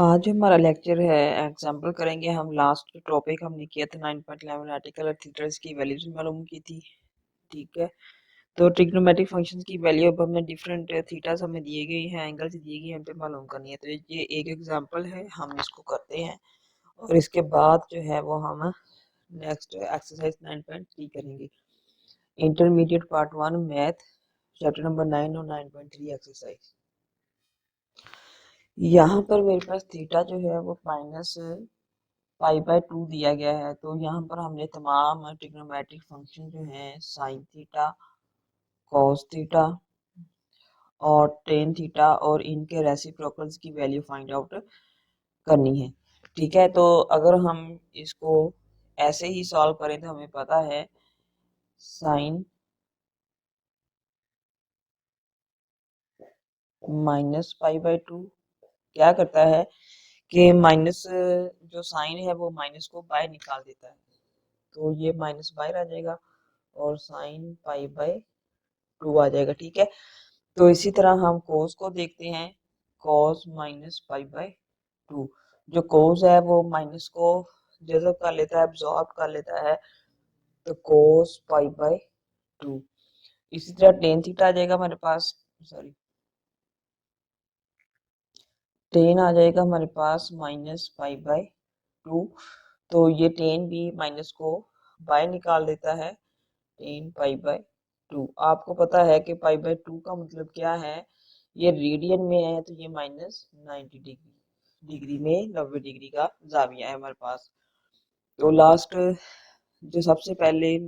आज हमारा लेक्चर है एग्जाम्पल करेंगे हम। लास्ट टॉपिक हमने किया था 9.11 आर्टिकल और थीटर्स की वैल्यूज मालूम की थी। ठीक है, तो ट्रिग्नोमेट्रिक फंक्शंस की वैल्यू अब हमें डिफरेंट थीटास हमें दिए गए हैं, एंगल्स दिए गए हैं, पे मालूम करनी है। तो ये एक एग्जाम्पल है, हम इसको करते हैं और इसके बाद जो है वो हम नेक्स्ट एक्सरसाइज 9.3 करेंगे। Intermediate part 1 math chapter number 9 और 9.3 एक्सरसाइज। यहाँ पर मेरे पास थीटा जो है वो -π/2 दिया गया है। तो यहाँ पर हमने तमाम ट्रिग्नोमेट्रिक फंक्शन जो हैं साइन थीटा, कॉस थीटा और टेन थीटा और इनके रेसिप्रोकल्स की वैल्यू फाइंड आउट करनी है। ठीक है, तो अगर हम इसको ऐसे ही सॉल्व करें तो हमें पता है साइन -π/2 क्या करता है कि माइनस जो साइन है वो माइनस को बाय निकाल देता है, तो ये माइनस बाहर आ जाएगा और साइन π/2 आ जाएगा। ठीक है, तो इसी तरह हम कोस को देखते हैं, कोस -π/2। जो कोस है वो माइनस को जज़ब कर लेता है, एब्जॉर्ब कर लेता है, तो कोस π/2। इसी तरह टेन थीटा आ जाएगा हमारे पास, सॉरी टेन आ जाएगा हमारे पास -π/2। तो ये टेन भी माइनस को बाय निकाल देता है, टेन π/2। आपको पता है कि π/2 का मतलब क्या है, ये रेडियन में है, तो ये -90 डिग्री में 90 डिग्री का जाविया है हमारे पास। तो लास्ट जो सबसे पहले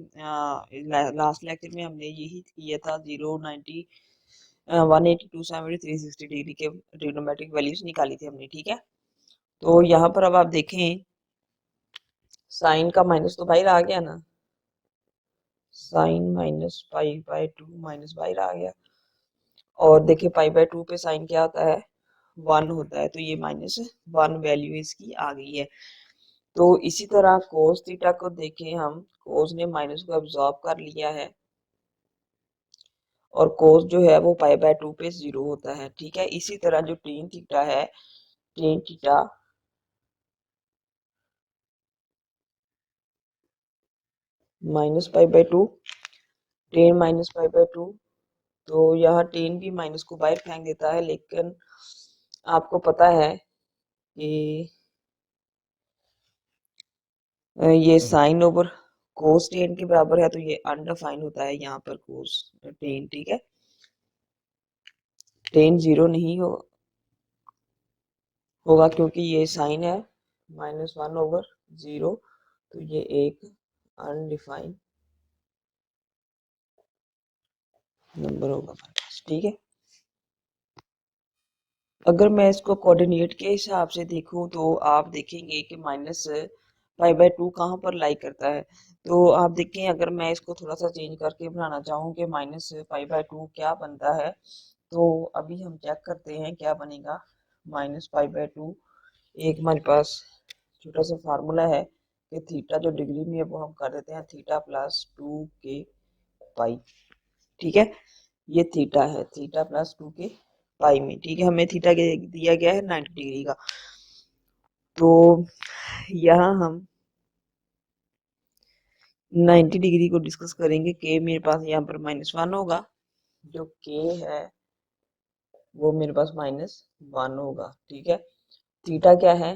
लास्ट लेक्चर में हमने यही किया था, 0, 90, 180, 270, 360 डिग्री के ट्रिग्नोमेट्रिक वैल्यूज निकाली थी हमने। ठीक है, तो यहाँ पर अब आप देखें साइन का माइनस तो बाहर आ गया ना, साइन -π/2 माइनस बाहर आ गया, और देखिए π/2 पे साइन क्या होता है, 1 होता है, तो ये -1 वैल्यू इसकी आ गई है। तो इसी तरह कोस थीटा को देखें हम, कोस ने माइनस को एब्जॉर्ब कर लिया है और कोस जो है वो π/2 पे 0 होता है। ठीक है, इसी तरह जो टेन थीटा है, टेन थीटा -π/2, टेन -π/2, तो यहाँ टेन भी माइनस को बाहर फेंक देता है, लेकिन आपको पता है कि ये साइन ओवर कोस टेन के बराबर है, तो ये अनडिफाइन होता है यहाँ पर कोस टेन। ठीक है, टेन 0 नहीं होगा क्योंकि ये साइन है -1/0, तो ये एक अनडिफाइंड नंबर होगा हमारे पास। ठीक है, अगर मैं इसको कोऑर्डिनेट के हिसाब से देखूं तो आप देखेंगे कि -π/2 कहाँ पर लाई करता है। तो आप देखें, अगर मैं इसको थोड़ा सा चेंज करके बनाना चाहूँ कि -π/2 क्या बनता है, तो अभी हम चेक करते हैं क्या बनेगा। -π/2 एक हमारे पास छोटा सा फार्मूला है कि थीटा जो डिग्री में है वो हम कर देते हैं थीटा +2k π। ठीक है, ये थीटा है, थीटा +2k π में। ठीक है, हमें थीटा दिया गया है 90 डिग्री का। तो यहाँ हम 90 डिग्री को डिस्कस करेंगे। के मेरे पास यहाँ पर -1 होगा, जो के है वो मेरे पास -1 होगा। ठीक है, थीटा क्या है,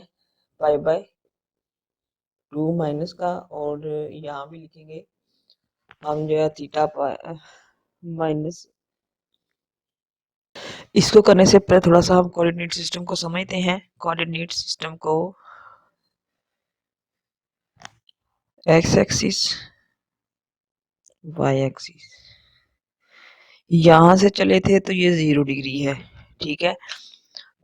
π/2 माइनस का, और यहाँ भी लिखेंगे हम जो है थीटा माइनस। इसको करने से पहले थोड़ा सा हम कोऑर्डिनेट सिस्टम को समझते हैं। कोऑर्डिनेट सिस्टम को एक्स एक्सिस, वाई एक्सिस, यहाँ से चले थे तो ये 0 डिग्री है। ठीक है,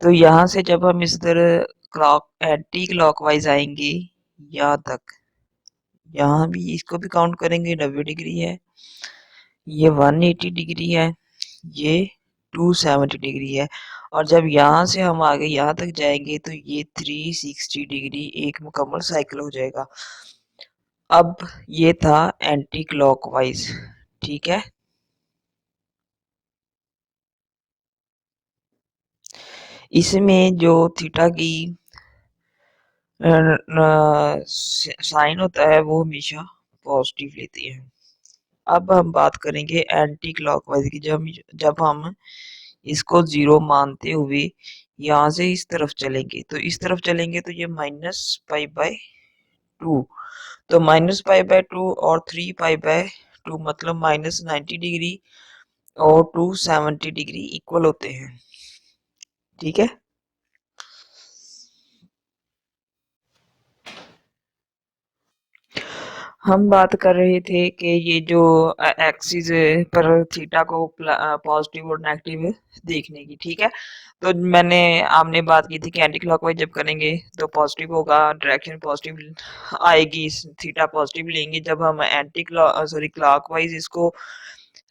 तो यहाँ से जब हम इस तरह क्लॉक एंटी क्लॉकवाइज आएंगे यहाँ तक, यहाँ भी इसको भी काउंट करेंगे, 90 डिग्री है, ये 180 डिग्री है, ये 270 डिग्री है, और जब यहाँ से हम आगे यहाँ तक जाएंगे तो ये 360 डिग्री एक मुकम्मल साइकिल हो जाएगा। अब ये था एंटी क्लॉकवाइज। ठीक है, इसमें जो थीटा की साइन होता है वो हमेशा पॉजिटिव लेती है। अब हम बात करेंगे एंटी क्लॉकवाइज की। जब हम इसको जीरो मानते हुए यहाँ से इस तरफ चलेंगे, तो इस तरफ चलेंगे तो ये -π/2, तो -π/2 और 3π/2 मतलब -90 डिग्री और 270 डिग्री इक्वल होते हैं। ठीक है। हम बात कर रहे थे कि ये जो एक्सिस पर थीटा को पॉजिटिव और नेगेटिव देखने की। ठीक है। तो मैंने आपने बात की थी कि एंटी क्लॉकवाइज जब करेंगे तो पॉजिटिव होगा, डायरेक्शन पॉजिटिव आएगी, थीटा पॉजिटिव लेंगे। जब हम क्लॉकवाइज इसको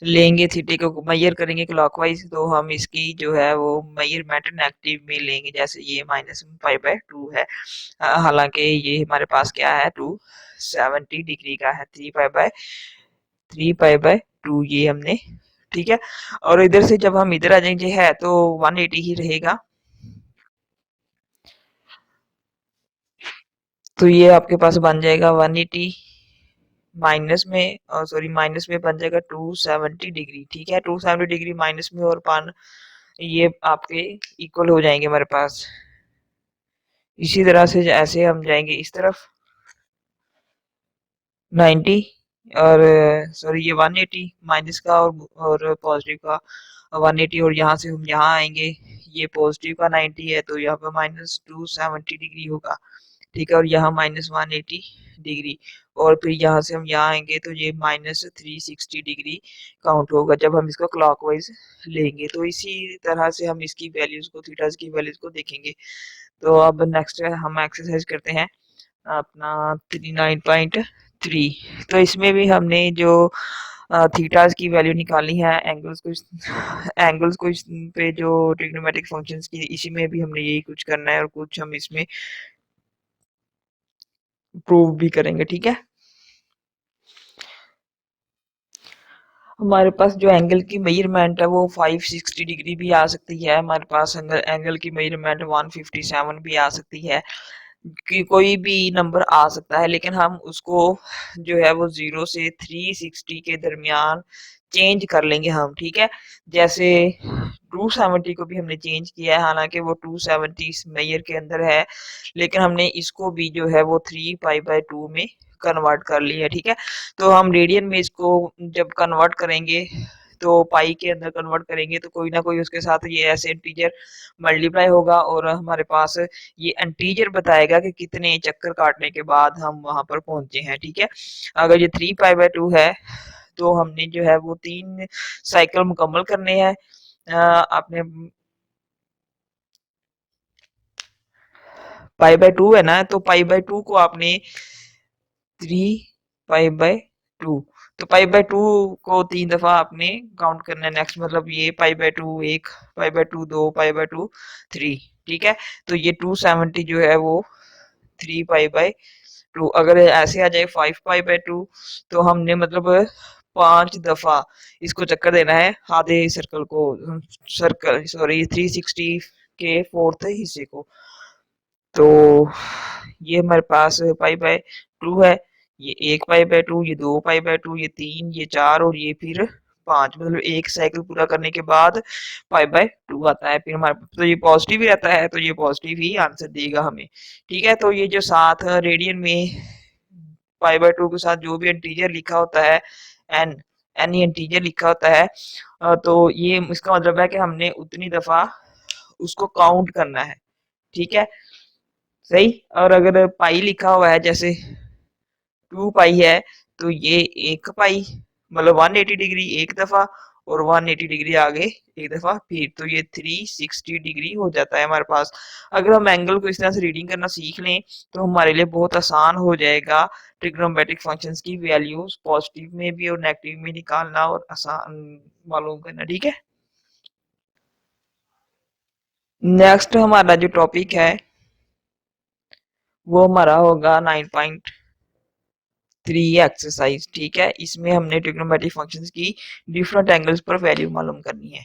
लेंगे, थीटे को मेजर करेंगे क्लॉकवाइज, तो हम इसकी जो है वो मेजरमेंट नेगेटिव में लेंगे। जैसे ये -π/2 है, हालांकि ये हमारे पास क्या है 270 डिग्री का है। 3π/2 ये हमने, ठीक है। और इधर से जब हम इधर आ जाएंगे है तो 180 ही रहेगा। तो ये आपके पास बन जाएगा 180 माइनस में बन जाएगा 270 डिग्री। ठीक है। 270 डिग्री माइनस में और पान ये आपके इक्वल हो जाएंगे हमारे पास। इसी तरह से ऐसे हम जाएंगे इस तरफ 90 और ये 180 माइनस का और पॉजिटिव का 180, और यहाँ से हम यहाँ आएंगे, ये पॉजिटिव का 90 है तो यहाँ पे -270 डिग्री होगा। ठीक है। और यहाँ -180 डिग्री, और फिर यहाँ से हम यहाँ आएंगे तो ये -360 डिग्री काउंट होगा जब हम इसको क्लॉकवाइज लेंगे। तो इसी तरह से हम इसकी वैल्यूज को, थीटास की वैल्यूज को देखेंगे। तो अब नेक्स्ट हम एक्सरसाइज करते हैं अपना 39.3। तो इसमें भी हमने जो थीटास की वैल्यू निकाली है, एंगल्स को इस पे जो ट्रिग्नोमेट्रिक फंक्शंस की, इसी में भी हमने यही कुछ करना है और कुछ हम इसमें प्रूव भी करेंगे। ठीक है। हमारे पास जो एंगल की मेजरमेंट है वो 560 डिग्री भी आ सकती है, हमारे पास एंगल की मेजरमेंट 157 भी आ सकती है, कि कोई भी नंबर आ सकता है, लेकिन हम उसको जो है वो 0 से 360 के दरमियान चेंज कर लेंगे हम। ठीक है। जैसे 270 को भी हमने चेंज किया है, हालांकि वो 270 इस मेजर के अंदर है, लेकिन हमने इसको भी जो है वो 3π/2 में कन्वर्ट कर लिया है। ठीक है। तो हम रेडियन में इसको जब कन्वर्ट करेंगे तो पाई के अंदर कन्वर्ट करेंगे तो कोई ना कोई उसके साथ ये ऐसे इंटीजर मल्टीप्लाई होगा और हमारे पास ये इंटीजर बताएगा कि कितने चक्कर काटने के बाद हम वहां पर पहुंचे हैं। ठीक है। अगर ये 3π/2 है तो हमने जो है वो 3 साइकिल मुकम्मल करने हैं। आपने π/2 है ना, तो π/2 को आपने 3π/2, तो π/2 को 3 दफा आपने काउंट करना है। नेक्स्ट मतलब ये π/2 1, π/2 2, π/2 3। ठीक है। तो ये 270 जो है वो 3π/2। अगर ऐसे आ जाए 5π/2 तो हमने मतलब 5 दफा इसको चक्कर देना है, आधे सर्कल को, सर्कल सॉरी 360 के फोर्थ हिस्से को। तो ये हमारे पास π/2 है, ये 1π/2, ये 2π/2, ये 3, ये 4 और ये फिर 5, मतलब एक साइकिल पूरा करने के बाद π/2 आता है। फिर हमारे तो ये पॉजिटिव ही रहता है, तो ये पॉजिटिव ही आंसर देगा हमें। ठीक है। तो ये जो साथ रेडियन में π/2 के साथ जो भी इंटीजर लिखा होता है, एन एन इंटीजर लिखा होता है, तो ये इसका मतलब है कि हमने उतनी दफा उसको काउंट करना है। ठीक है। सही। और अगर पाई लिखा हुआ है जैसे 2π है, तो ये 1π मतलब 180 डिग्री एक दफा और 180 डिग्री आगे एक दफा फिर, तो ये 360 डिग्री हो जाता है हमारे पास। अगर हम एंगल को इस तरह से रीडिंग करना सीख लें तो हमारे लिए बहुत आसान हो जाएगा ट्रिग्नोमेट्रिक फंक्शंस की वैल्यूज पॉजिटिव में भी और नेगेटिव में निकालना और आसान मालूम करना। ठीक है। नेक्स्ट हमारा जो टॉपिक है वो हमारा होगा 9.3 एक्सरसाइज। ठीक है। इसमें हमने ट्रिग्नोमेट्रिक फंक्शंस की डिफरेंट एंगल्स पर वैल्यू मालूम करनी है।